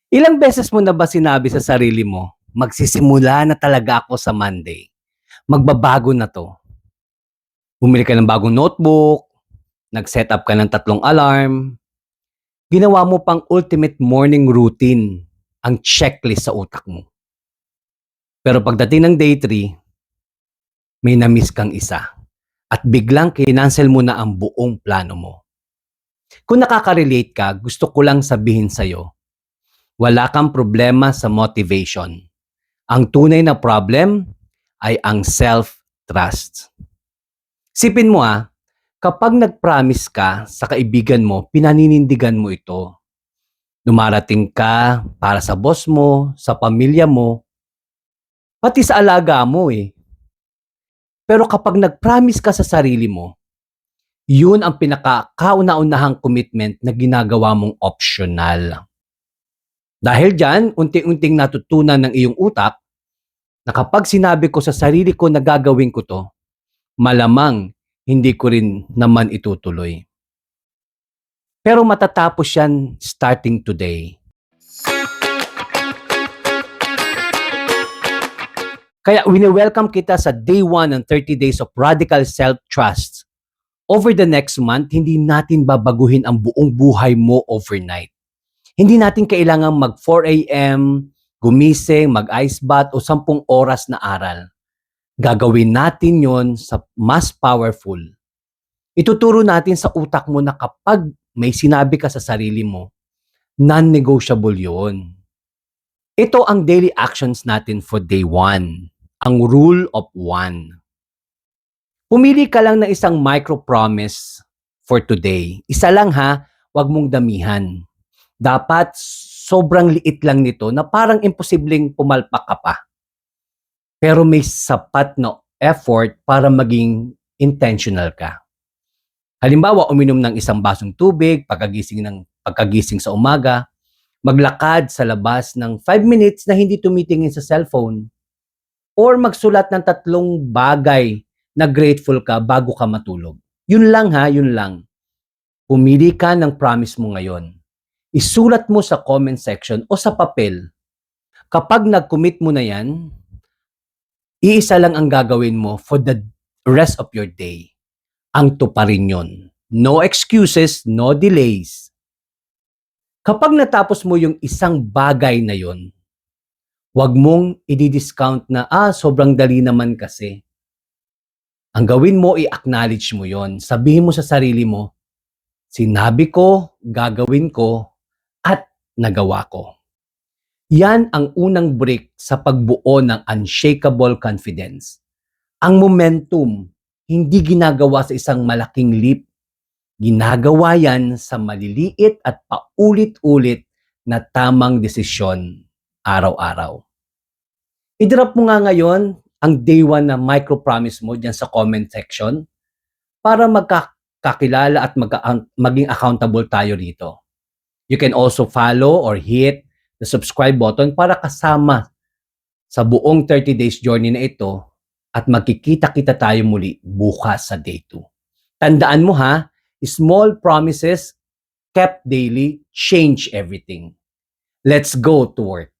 Ilang beses mo na ba sinabi sa sarili mo, magsisimula na talaga ako sa Monday. Magbabago na 'to. Bumili ka ng bagong notebook, nag-set up ka ng 3 alarm, ginawa mo pang ultimate morning routine ang checklist sa utak mo. Pero pagdating ng day 3, may na-miss kang isa at biglang kinancel mo na ang buong plano mo. Kung nakaka-relate ka, gusto ko lang sabihin sa'yo, wala kang problema sa motivation. Ang tunay na problem ay ang self-trust. Sipin mo kapag nag-promise ka sa kaibigan mo, pinaninindigan mo ito. Dumarating ka para sa boss mo, sa pamilya mo, pati sa alaga mo Pero kapag nag-promise ka sa sarili mo, yun ang pinaka-kauna-unahang commitment na ginagawa mong optional. Dahil dyan, unti-unting natutunan ng iyong utak na kapag sinabi ko sa sarili ko na gagawin ko to, malamang hindi ko rin naman itutuloy. Pero matatapos yan starting today. Kaya wini-welcome kita sa day 1 ng 30 days of radical self-trust. Over the next month, hindi natin babaguhin ang buong buhay mo overnight. Hindi natin kailangan mag 4 a.m., gumising, mag-ice bath o 10 oras na aral. Gagawin natin yon sa mas powerful. Ituturo natin sa utak mo na kapag may sinabi ka sa sarili mo, non-negotiable yon. Ito ang daily actions natin for day 1. Ang rule of 1. Pumili ka lang ng isang micro-promise for today. Isa lang wag mong damihan. Dapat sobrang liit lang nito na parang imposibleng pumalpak ka pa. Pero may sapat na effort para maging intentional ka. Halimbawa, uminom ng isang basong tubig pagkagising sa umaga, maglakad sa labas ng 5 minutes na hindi tumitingin sa cellphone, or magsulat ng 3 bagay na grateful ka bago ka matulog. Yun lang yun lang. Pumili ka ng promise mo ngayon. Isulat mo sa comment section o sa papel. Kapag nag-commit mo na yan, iisa lang ang gagawin mo for the rest of your day. Ang tuparin yon. No excuses, no delays. Kapag natapos mo yung isang bagay na yon, huwag mong i-discount na, sobrang dali naman kasi. Ang gawin mo, i-acknowledge mo yon. Sabihin mo sa sarili mo, sinabi ko, gagawin ko, at nagawa ko. Yan ang unang brick sa pagbuo ng unshakable confidence. Ang momentum, hindi ginagawa sa isang malaking leap. Ginagawa yan sa maliliit at paulit-ulit na tamang desisyon araw-araw. I-drop mo nga ngayon ang day 1 na micro-promise mo dyan sa comment section para magkakilala at maging accountable tayo rito. You can also follow or hit the subscribe button para kasama sa buong 30 days journey na ito at magkikita-kita tayo muli bukas sa day 2. Tandaan mo small promises kept daily change everything. Let's go to work.